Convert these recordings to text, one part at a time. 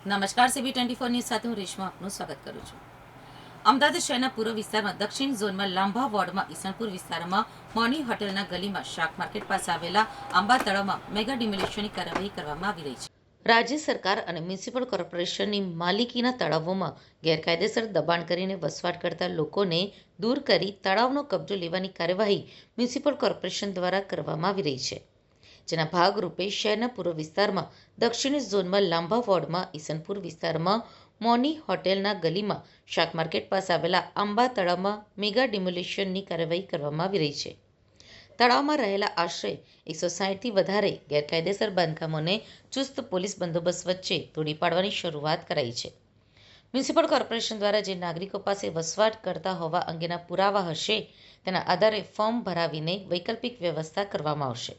નમસ્કાર, CB24 news સાથે હું રેશમા આપનું સ્વાગત કરું છું. અમદાવાદ શહેરના પૂર્વ વિસ્તારમાં દક્ષિણ ઝોનમાં લાંભા વોર્ડમાં ઈસનપુર વિસ્તારમાં મોની હોટેલના ગલીમાં શાક માર્કેટ પાસે આવેલા આંબા તળાવમાં મેગા ડિમોલિશનની કાર્યવાહી કરવામાં આવી રહી છે. રાજ્ય સરકાર અને મ્યુનિસિપલ કોર્પોરેશનની માલિકીના તળાવોમાં ગેરકાયદેસર દબાણ કરીને વસવાટ કરતા લોકોને દૂર કરી તળાવનો કબજો લેવાની કાર્યવાહી મ્યુનિસિપલ કોર્પોરેશન દ્વારા કરવામાં આવી રહી છે. જેના ભાગરૂપે શહેરના પૂર્વ વિસ્તારમાં દક્ષિણ ઝોનમાં લાંભા વોર્ડમાં ઈસનપુર વિસ્તારમાં મોની હોટેલના ગલીમાં શાક માર્કેટ પાસે આવેલા આંબા તળાવમાં મેગા ડિમોલિશનની કાર્યવાહી કરવામાં આવી રહી છે. તળાવમાં રહેલા આશરે 160થી વધારે ગેરકાયદેસર બાંધકામોને ચુસ્ત પોલીસ બંદોબસ્ત વચ્ચે તોડી પાડવાની શરૂઆત કરાઈ છે. મ્યુનિસિપલ કોર્પોરેશન દ્વારા જે નાગરિકો પાસે વસવાટ કરતા હોવા અંગેના પુરાવા હશે તેના આધારે ફોર્મ ભરાવીને વૈકલ્પિક વ્યવસ્થા કરવામાં આવશે.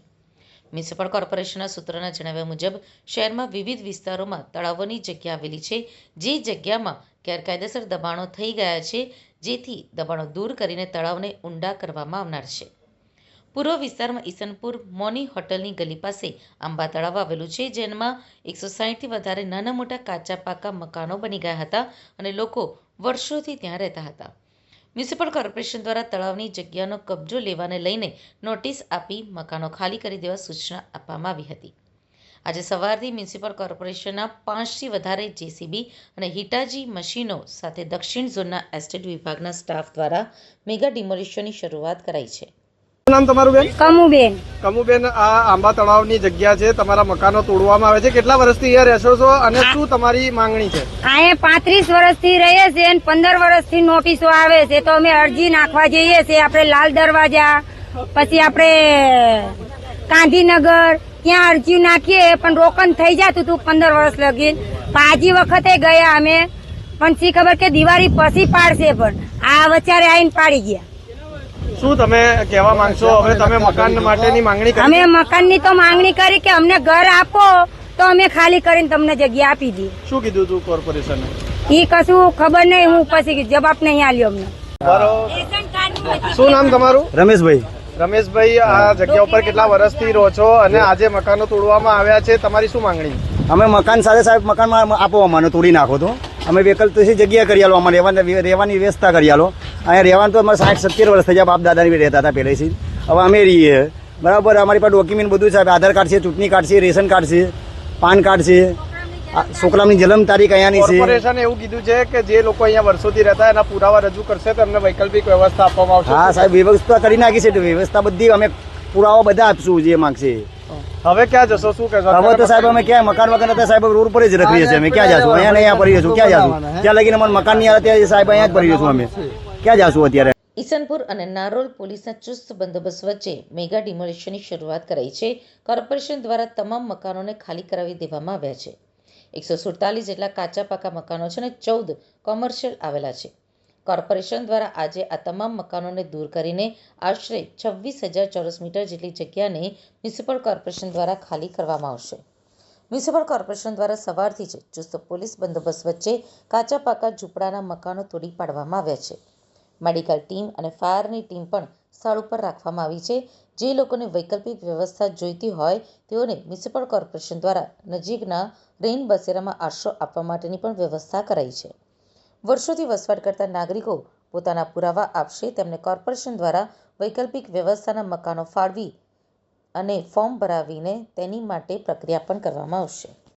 મ્યુનિસિપલ કોર્પોરેશનના સૂત્રોના જણાવ્યા મુજબ શહેરમાં વિવિધ વિસ્તારોમાં તળાવોની જગ્યા આવેલી છે, જે જગ્યામાં ગેરકાયદેસર દબાણો થઈ ગયા છે, જેથી દબાણો દૂર કરીને તળાવને ઊંડા કરવામાં આવનાર છે. પૂર્વ વિસ્તારમાં ઈસનપુર મોની હોટલની ગલી પાસે આંબા તળાવ આવેલું છે, જેમાં 160થી વધારે નાના મોટા કાચા પાકા મકાનો બની ગયા હતા અને લોકો વર્ષોથી ત્યાં રહેતા હતા. મ્યુનિસિપલ કોર્પોરેશન દ્વારા તળાવની જગ્યાનો કબજો લેવાને લઈને નોટિસ આપી મકાનો ખાલી કરી દેવા સૂચના આપવામાં આવી હતી. આજે સવારથી મ્યુનિસિપલ કોર્પોરેશનના 5થી વધારે JCB અને હિટાચી મશીનો સાથે દક્ષિણ ઝોનના એસ્ટેટ વિભાગના સ્ટાફ દ્વારા મેગા ડિમોલિશનની શરૂઆત કરાઈ છે. શું નામ તમારું બેન? કમુબેન. કમુબેન, આ આંબા તળાવની જગ્યા છે, તમારા મકાનો તોડવામાં આવે છે. કેટલા વર્ષથી અહીંયા રહેશો છો અને શું તમારી માંગણી છે? અહીંયા 35 વર્ષથી રહીએ છીએ અને 15 વર્ષથી નોટિસો આવે છે, તો અમે અરજી નાખવા જઈએ છીએ. આપણે લાલ દરવાજા, પછી આપણે ગાંધીનગર, ત્યાં અરજી નાખીએ પણ રોકન થઈ જતું હતું 15 વર્ષ લગી. પાજી વખતે ગયા અમે, પણ શી ખબર કે દિવાળી પછી પાડશે, પણ આ વચારે આવીને પાડી ગયા. શું તમે કહેવા માંગશો? હવે તમે મકાન માટેની માંગણી કરી? અમે મકાનની તો માંગણી કરી કે અમને ઘર આપો તો અમે ખાલી કરીને તમને જગ્યા આપી દઈએ. શું કીધું હતું કોર્પોરેશને? ઈ કશું ખબર નહીં, હું પછી જવાબ નહીં આલ્યો અમને. શું નામ તમારું? રમેશભાઈ. રમેશભાઈ, આ જગ્યા ઉપર કેટલા વર્ષથી રહો છો અને આજે મકાનો તોડવામાં આવ્યા છે, તમારી શું માંગણી? અમે મકાન સાથે સાહેબ મકાનમાં આપો, અમને તોડી નાખો તો અમે વૈકલ્પિક જગ્યા કરી આલો, અમારે રહેવાની વ્યવસ્થા કરી આલો. અહીંયા રહેવાનું તો અમારે 60-70 વર્ષ થઈ જાય, બાપ દાદાની રહેતા હતા પહેલેથી. હવે અમે રહીએ બરાબર. અમારી પાસે ડોક્યુમેન્ટ બધું સાહેબ, આધાર કાર્ડ છે, ચૂંટણી કાર્ડ છે, રેશન કાર્ડ છે, પાન કાર્ડ છે, છોકરાની જન્મ તારીખ અહીંયાની છે. કોર્પોરેશને એવું કીધું છે કે જે લોકો અહીંયા વર્ષોથી રહેતા એના પુરાવા રજૂ કરશે તો એમને વૈકલ્પિક વ્યવસ્થા આપવામાં આવશે. હા સાહેબ, વ્યવસ્થા કરી નાખી છે, વ્યવસ્થા બધી અમે પુરાવા બધા આપશું જે માંગશે. હવે ક્યાં જશો? શું કહેશો? હવે તો સાહેબ અમે ક્યાં મકાન વગર હતા સાહેબ, રોડ પર જ રખીએ છીએ અમે. ક્યાં જશું? અહીંયા અહીંયા પડી જશું. ક્યાં જશું? ત્યાં લગીને અમારે મકાન નહીં આવે ત્યાં સાહેબ અહીંયા જ પડી જશું અમે. ક્યાં જશું અત્યારે? ઈસનપુર અને નારોલ પોલીસના ચુસ્ત બંદોબસ્ત વચ્ચે મેગા ડિમોલિશનની શરૂઆત કરાઈ છે. કોર્પોરેશન દ્વારા તમામ મકાનોને ખાલી કરાવી દેવામાં આવ્યા છે. 147 જેટલા કાચા પાકા મકાનો છે અને 14 કોમર્શિયલ આવેલા છે. કોર્પોરેશન દ્વારા આજે આ તમામ મકાનોને દૂર કરીને આશરે 26,000 ચોરસ મીટર જેટલી જગ્યાને મ્યુનિસિપલ કોર્પોરેશન દ્વારા ખાલી કરવામાં આવશે. મ્યુનિસિપલ કોર્પોરેશન દ્વારા સવારથી જ ચુસ્ત પોલીસ બંદોબસ્ત વચ્ચે કાચા પાકા ઝૂંપડાના મકાનો તોડી પાડવામાં આવ્યા છે. મેડિકલ ટીમ અને ફાયરની ટીમ પણ સ્થળ ઉપર રાખવામાં આવી છે. જે લોકોને વૈકલ્પિક વ્યવસ્થા જોઈતી હોય તેઓને મ્યુનિસિપલ કોર્પોરેશન દ્વારા નજીકના રેન બસેરામાં આશરો આપવા માટેની પણ વ્યવસ્થા કરાઈ છે. વર્ષોથી વસવાટ કરતા નાગરિકો પોતાના પુરાવા આપશે, તેમને કોર્પોરેશન દ્વારા વૈકલ્પિક વ્યવસ્થાના મકાનો ફાળવી અને ફોર્મ ભરાવીને તેની માટે પ્રક્રિયા પણ કરવામાં આવશે.